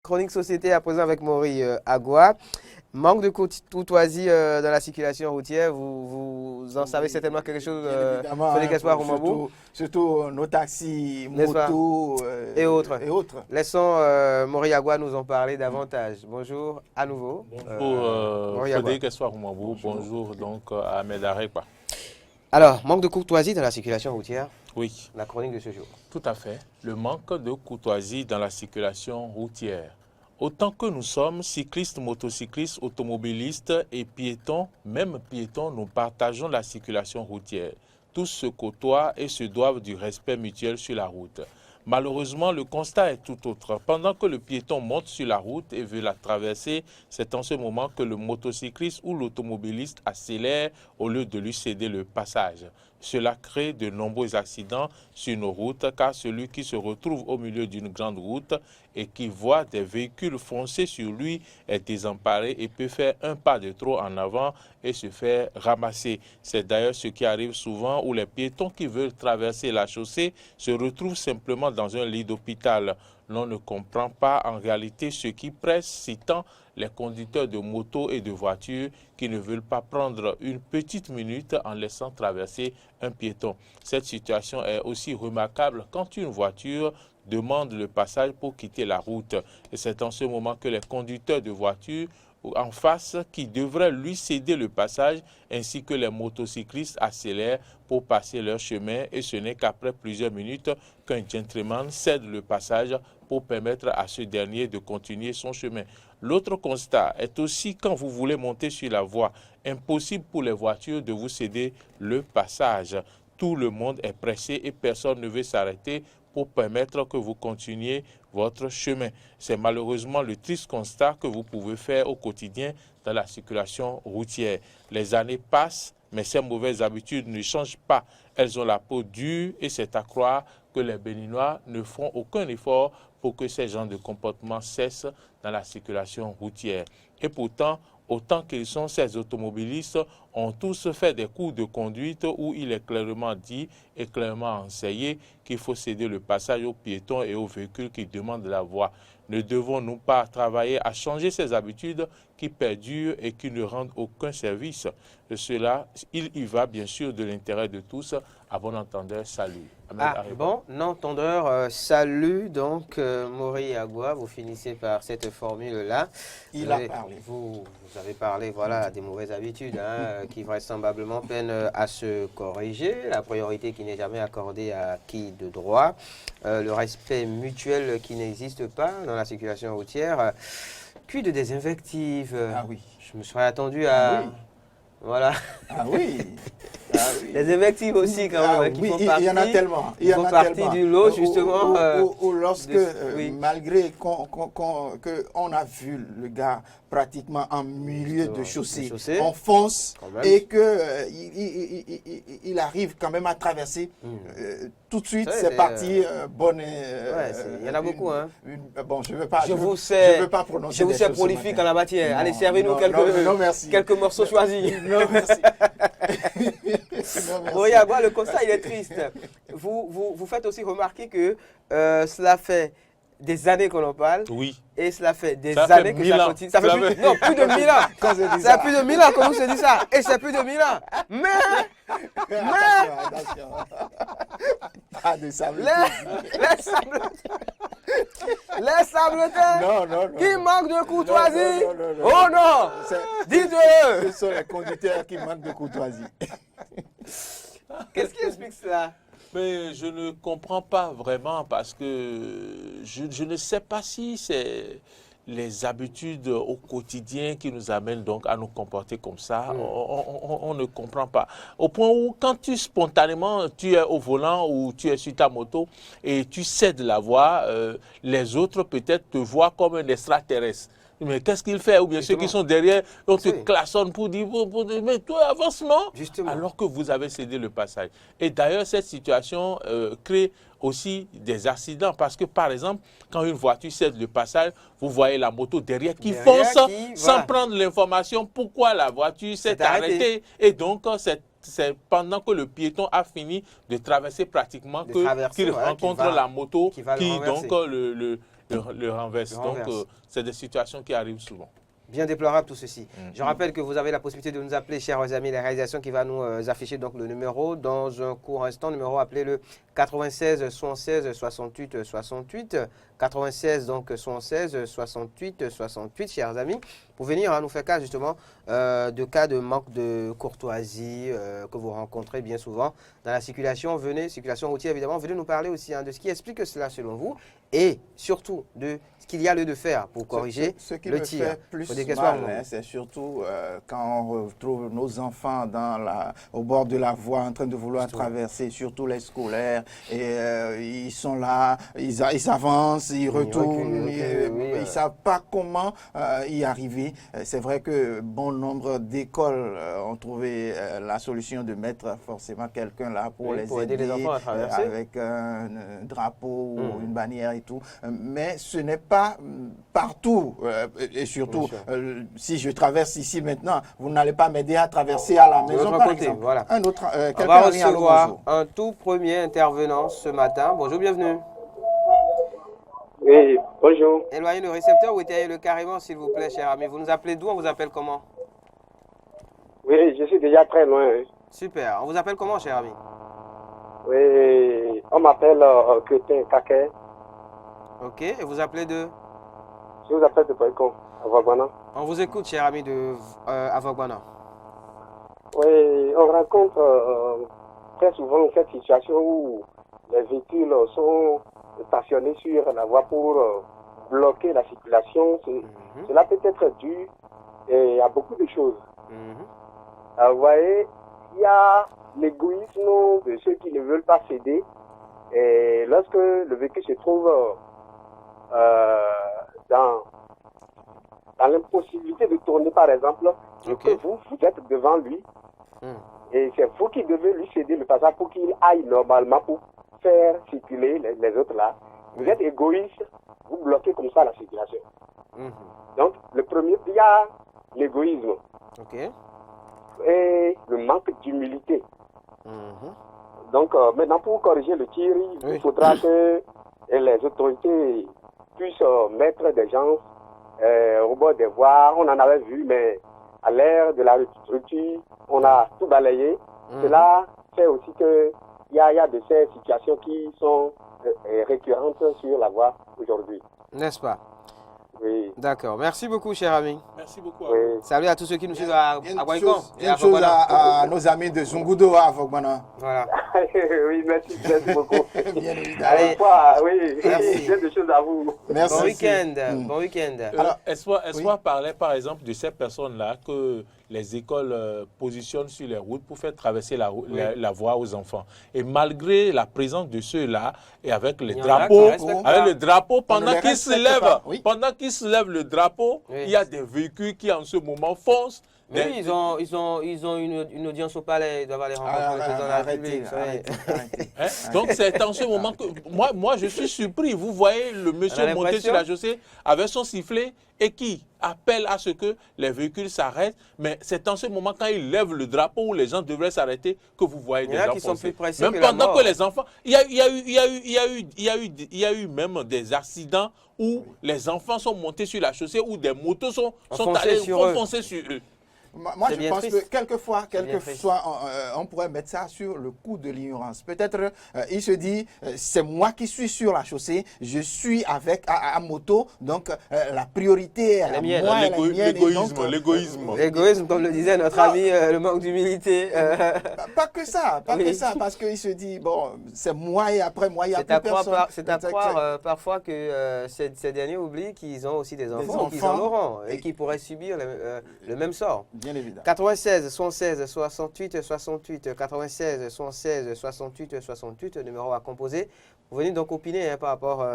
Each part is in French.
Chronique société à présent avec Maury Agua. Manque de courtoisie dans la circulation routière. Vous en savez Oui, certainement quelque chose, bien évidemment, Félix Espoir Roumambou, surtout nos taxis, n'est-ce pas? motos Et autres. et autres. Laissons Maury Agua nous en parler davantage. Bonjour à nouveau. Bonjour Maury Agua. Frédéric Espoir Roumambou, bonjour donc à Ahmed Arekpa. Alors, manque de courtoisie dans la circulation routière. Oui, La chronique de ce jour. tout à fait. Le manque de courtoisie dans la circulation routière. Autant que nous sommes cyclistes, motocyclistes, automobilistes et piétons, même piétons, nous partageons la circulation routière. Tous se côtoient et se doivent du respect mutuel sur la route. Malheureusement, le constat est tout autre. Pendant que le piéton monte sur la route et veut la traverser, c'est en ce moment que le motocycliste ou l'automobiliste accélère au lieu de lui céder le passage. Cela crée de nombreux accidents sur nos routes car celui qui se retrouve au milieu d'une grande route et qui voit des véhicules foncer sur lui est désemparé et peut faire un pas de trop en avant et se faire ramasser. C'est d'ailleurs ce qui arrive souvent où les piétons qui veulent traverser la chaussée se retrouvent simplement dans un lit d'hôpital. L'on ne comprend pas en réalité ce qui presse si tant les conducteurs de motos et de voitures qui ne veulent pas prendre une petite minute en laissant traverser un piéton. Cette situation est aussi remarquable quand une voiture demande le passage pour quitter la route. Et c'est en ce moment que les conducteurs de voitures en face qui devraient lui céder le passage ainsi que les motocyclistes accélèrent pour passer leur chemin et ce n'est qu'après plusieurs minutes qu'un gentleman cède le passage pour permettre à ce dernier de continuer son chemin. L'autre constat est aussi quand vous voulez monter sur la voie, impossible pour les voitures de vous céder le passage. Tout le monde est pressé et personne ne veut s'arrêter pour permettre que vous continuiez votre chemin. C'est malheureusement le triste constat que vous pouvez faire au quotidien dans la circulation routière. Les années passent, mais ces mauvaises habitudes ne changent pas. Elles ont la peau dure et c'est à croire que les Béninois ne font aucun effort pour que ces genres de comportements cessent dans la circulation routière. Et pourtant, autant qu'ils sont ces automobilistes, ont tous fait des cours de conduite où il est clairement dit et clairement enseigné qu'il faut céder le passage aux piétons et aux véhicules qui demandent la voie. Ne devons-nous pas travailler à changer ces habitudes qui perdurent et qui ne rendent aucun service? De cela, il y va bien sûr de l'intérêt de tous. À bon entendeur, salut. Bon entendeur, salut donc Maury Agua, vous finissez par cette formule-là. Il a parlé. Vous avez parlé voilà, des mauvaises habitudes qui vraisemblablement peinent à se corriger, la priorité qui n'est jamais accordée à qui de droit, le respect mutuel qui n'existe pas dans la circulation routière, puis de des invectives. Ah oui. Je me serais attendu à... Ah oui. Voilà. Ah oui. Ah oui. Les invectives aussi, quand même, qui oui, font il partie, y en a tellement. qui font partie du lot, justement. Ou lorsque, oui. malgré qu'on a vu le gars pratiquement en milieu de chaussée, on fonce et qu'il arrive quand même à traverser, tout de suite, c'est parti. Bonne. Il y en a beaucoup, hein. Bon, je ne veux pas. Je vous prononcer. Je vous sais prolifique en la matière. Allez, servez-nous quelques morceaux choisis. Non, merci. Maury Agua, le constat, il est triste. Vous faites aussi remarquer que cela fait des années qu'on en parle. Oui. Et cela fait des années que ça continue. Ça fait plus de 1000 ans. Ça fait plus de 1000 ans qu'on nous se dit ça. Et c'est plus de 1000 ans. Attention. Pas de sable. Les sabletins Non. qui manquent de courtoisie. Non. Oh non. Dites-le. Ce sont les conducteurs qui manquent de courtoisie. Qu'est-ce qui explique cela? Mais je ne comprends pas vraiment parce que je ne sais pas si c'est les habitudes au quotidien qui nous amènent donc à nous comporter comme ça. On ne comprend pas. Au point où quand spontanément tu es au volant ou tu es sur ta moto et tu cèdes la voie, les autres peut-être te voient comme un extraterrestre. Mais qu'est-ce qu'il fait? Ou bien Justement. ceux qui sont derrière, on te klaxonne pour dire, mais toi, avancement. Justement. Alors que vous avez cédé le passage. Et d'ailleurs, cette situation crée aussi des accidents. Parce que, par exemple, quand une voiture cède le passage, vous voyez la moto derrière qui fonce sans prendre l'information pourquoi la voiture s'est arrêtée. Et donc, c'est pendant que le piéton a fini de traverser pratiquement qu'il rencontre la moto qui donc le renverse. Donc, c'est des situations qui arrivent souvent. Bien déplorable tout ceci. Je rappelle que vous avez la possibilité de nous appeler, chers amis, la réalisation qui va nous afficher donc le numéro dans un court instant. Numéro appelé le 96 76 68 68. 96 donc 76 68 68, chers amis, pour venir nous faire cas justement de cas de manque de courtoisie que vous rencontrez bien souvent dans la circulation. Venez, circulation routière évidemment, venez nous parler aussi de ce qui explique cela selon vous et surtout de ce qu'il y a lieu de faire pour corriger ce qui le me tir. fait plus mal, c'est surtout quand on retrouve nos enfants au bord de la voie en train de vouloir traverser, surtout les scolaires, et ils sont là, ils avancent, ils retournent, ils ne savent pas comment y arriver. C'est vrai que bon nombre d'écoles ont trouvé la solution de mettre forcément quelqu'un là pour les aider les enfants à traverser avec un drapeau ou une bannière et tout. Mais ce n'est pas partout. Et surtout, si je traverse ici maintenant, vous n'allez pas m'aider à traverser à la maison, par exemple. Voilà. Un autre, on va recevoir un tout premier intervenant ce matin. Bonjour, bienvenue. Oui, bonjour. Éloignez le récepteur ou éteignez-le carrément, s'il vous plaît, cher ami. Vous nous appelez d'où? On vous appelle comment? Oui, je suis déjà très loin. Super. On vous appelle comment, cher ami? Oui, on m'appelle Crétin Kaké. Ok, et vous appelez de? Je vous appelle de Boycon, à Vagbana. On vous écoute, cher ami de Vagbana. Oui, on rencontre très souvent cette situation où les véhicules sont stationnés sur la voie pour bloquer la circulation. Cela peut être dû à beaucoup de choses. Vous voyez, il y a l'égoïsme de ceux qui ne veulent pas céder. Et lorsque le véhicule se trouve dans l'impossibilité de tourner, par exemple, que vous êtes devant lui, et c'est vous qui devez lui céder le passage pour qu'il aille normalement pour faire circuler les autres là. Vous êtes égoïste, vous bloquez comme ça la circulation. Donc, le premier, il y a l'égoïsme et le manque d'humilité. Donc, maintenant, pour corriger le tir, il faudra que les autorités puissent mettre des gens au bord des voies. On en avait vu, mais à l'ère de la rupture, on a tout balayé. Cela fait aussi qu'il y a de ces situations qui sont récurrentes sur la voie aujourd'hui. N'est-ce pas? Oui. D'accord. Merci beaucoup, cher ami. Merci beaucoup. Salut à tous ceux qui nous suivent à Boycon. Une chose à nos amis de Zungudo à Vagbana. Voilà. Oui, merci beaucoup. Bien évidemment. Allez, oui, merci. J'ai des choses à vous. Merci. Bon week-end. Bon week-end. Alors, Espoir parlait par exemple de ces personnes-là que les écoles positionnent sur les routes pour faire traverser la voie aux enfants. Et malgré la présence de ceux-là, et avec les drapeaux, pendant qu'ils se lèvent le drapeau, il y a des véhicules qui en ce moment foncent. Oui, ils ont une audience au palais, ils doivent aller rencontrer le président de la République. Donc c'est en ce moment que moi je suis surpris. Vous voyez le monsieur monter sur la chaussée avec son sifflet et qui appelle à ce que les véhicules s'arrêtent. Mais c'est en ce moment quand il lève le drapeau où les gens devraient s'arrêter que vous voyez des gens foncer. Même pendant que les enfants, il y a eu même des accidents où les enfants sont montés sur la chaussée, où des motos sont allés foncer sur eux. Moi, je pense que quelquefois, on pourrait mettre ça sur le coup de l'ignorance. Peut-être, il se dit, c'est moi qui suis sur la chaussée, je suis à moto, donc la priorité est à moi, l'égoïsme. L'égoïsme, comme le disait notre ami, le manque d'humilité. Pas que ça, parce qu'il se dit, bon, c'est moi et après moi, il n'y a plus personne. C'est à croire parfois que ces derniers oublient qu'ils ont aussi des enfants qu'ils en auront et qui pourraient subir le même sort. Bien évidemment. 96 116 68 68 96 116 68 68, numéro à composer. Vous venez donc opiner par rapport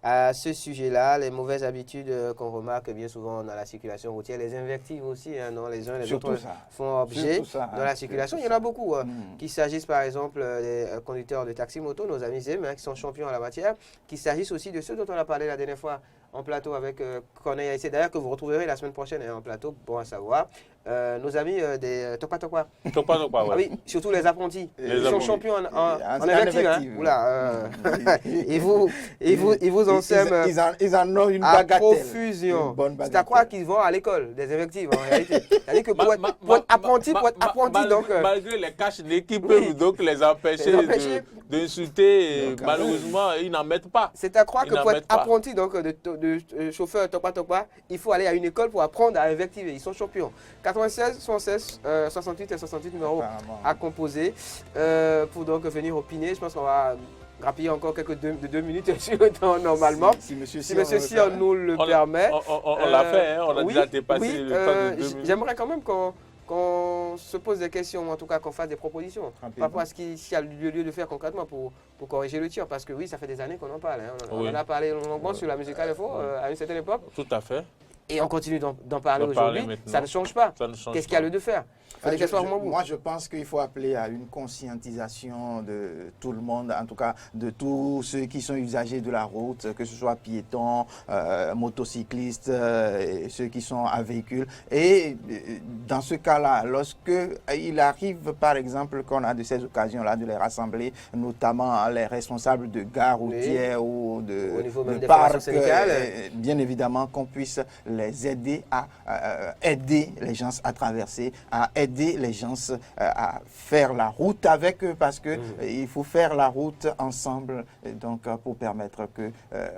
à ce sujet-là, les mauvaises habitudes qu'on remarque bien souvent dans la circulation routière, les invectives aussi, non, les uns et les autres font objet dans la circulation. Il y en a beaucoup. Qu'il s'agisse par exemple des conducteurs de taxi-moto, nos amis Zem, qui sont champions en la matière, qu'il s'agisse aussi de ceux dont on a parlé la dernière fois, en plateau avec Corneille Aïssé, d'ailleurs que vous retrouverez la semaine prochaine en plateau, bon à savoir. Nos amis des Topa Topa. Topa Topa, ouais. Ah oui, surtout les apprentis. Les Ils sont champions en invective. Hein. Oula, ils vous enseignent ils en ont une à bagatelle. profusion. C'est à croire qu'ils vont à l'école des invectives en réalité. C'est-à-dire que pour être apprenti, donc... Malgré les caches d'équipe, donc les empêcher d'insulter, malheureusement, ils n'en mettent pas. C'est à croire que pour être apprenti donc, de chauffeur Topa Topa, il faut aller à une école pour apprendre à invectiver. Ils sont champions. 96, 76, 68 et 68 numéros à composer pour donc venir opiner. Je pense qu'on va grappiller encore quelques 2 minutes sur le temps normalement. Si Monsieur Sion nous le permet. On l'a fait, hein, on a déjà dépassé le temps de 2 minutes. J'aimerais quand même qu'on se pose des questions, en tout cas qu'on fasse des propositions par rapport à ce qu'il y a lieu de faire concrètement pour corriger le tir. Parce que oui, ça fait des années qu'on en parle. Hein. On en a parlé longuement sur la Musicale Info à une certaine époque. Tout à fait. Et on continue d'en parler aujourd'hui. Ça ne change pas. Qu'est-ce qu'il y a lieu de faire? Moi, je pense qu'il faut appeler à une conscientisation de tout le monde, en tout cas de tous ceux qui sont usagers de la route, que ce soit piétons, motocyclistes, et ceux qui sont à véhicule. Et dans ce cas-là, lorsque il arrive, par exemple, qu'on a de ces occasions-là de les rassembler, notamment les responsables de gares routières ou de parcs, bien évidemment qu'on puisse les aider à aider les gens à traverser, à aider les gens à faire la route avec eux, parce que il faut faire la route ensemble, donc pour permettre que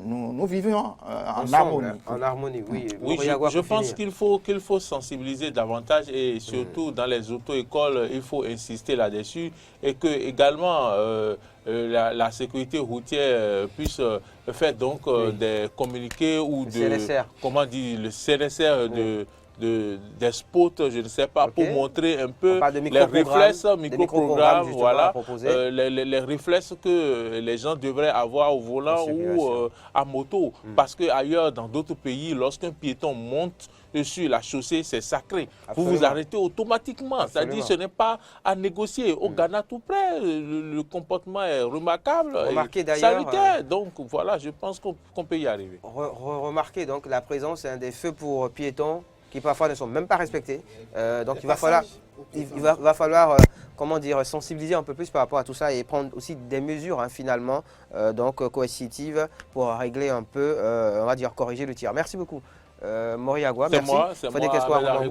nous vivions en harmonie. En harmonie, oui. Oui, je pense qu'il faut sensibiliser davantage, et surtout dans les auto-écoles, il faut insister là-dessus, et que également la sécurité routière puisse faire donc des communiqués ou le CNSR des spots, je ne sais pas, pour montrer un peu les réflexes, micro-programmes, voilà, les réflexes que les gens devraient avoir au volant ou à moto. Parce qu'ailleurs, dans d'autres pays, lorsqu'un piéton monte sur la chaussée, c'est sacré. Vous vous arrêtez automatiquement. C'est-à-dire ce n'est pas à négocier. Au Ghana, tout près, le comportement est remarquable. Remarquez d'ailleurs. Donc voilà, je pense qu'on peut y arriver. Remarquez donc la présence des feux pour piétons qui parfois ne sont même pas respectés. Donc il va falloir comment dire, sensibiliser un peu plus par rapport à tout ça et prendre aussi des mesures finalement donc coercitives pour régler un peu, on va dire corriger le tir. Merci beaucoup. Moriagua, merci.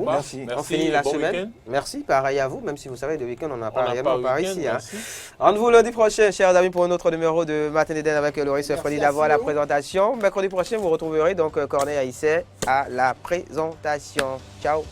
Merci. On finit la semaine. Merci, pareil à vous, même si vous savez, le week-end, on n'a pas réellement par ici. Rendez-vous lundi prochain, chers amis, pour un autre numéro de Matin d'Eden avec Loris Freddy Davois à la présentation. Mercredi prochain, vous retrouverez donc Corneille Aïssé à la présentation. Ciao.